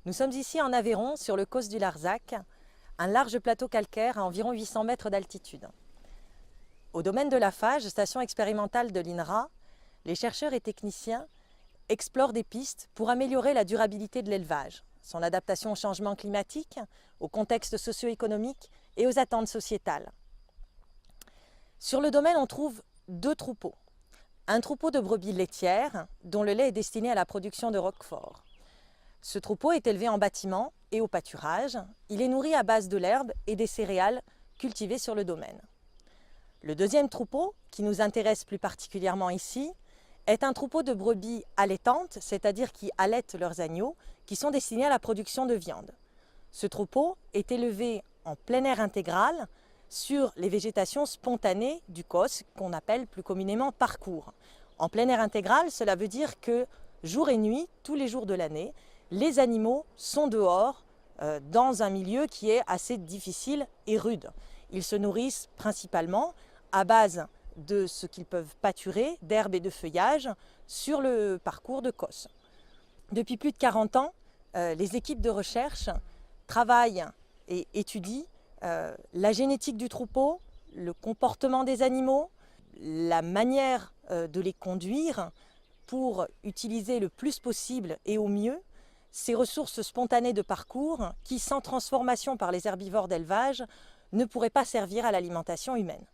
Nous sommes ici en Aveyron, sur le Causse du Larzac, un large plateau calcaire à environ 800 mètres d'altitude. Au domaine de la FAGE, station expérimentale de l'INRA, les chercheurs et techniciens explorent des pistes pour améliorer la durabilité de l'élevage, son adaptation au changement climatique, au contexte socio-économique et aux attentes sociétales. Sur le domaine, on trouve deux troupeaux. Un troupeau de brebis laitières, dont le lait est destiné à la production de roquefort. Ce troupeau est élevé en bâtiment et au pâturage. Il est nourri à base de l'herbe et des céréales cultivées sur le domaine. Le deuxième troupeau, qui nous intéresse plus particulièrement ici, est un troupeau de brebis allaitantes, c'est-à-dire qui allaitent leurs agneaux, qui sont destinés à la production de viande. Ce troupeau est élevé en plein air intégral sur les végétations spontanées du COS, qu'on appelle plus communément parcours. En plein air intégral, cela veut dire que jour et nuit, tous les jours de l'année, les animaux sont dehors dans un milieu qui est assez difficile et rude. Ils se nourrissent principalement à base de ce qu'ils peuvent pâturer, d'herbe et de feuillage, sur le parcours de COS. Depuis plus de 40 ans, les équipes de recherche travaillent et étudient la génétique du troupeau, le comportement des animaux, la manière de les conduire pour utiliser le plus possible et au mieux ces ressources spontanées de parcours qui, sans transformation par les herbivores d'élevage, ne pourraient pas servir à l'alimentation humaine.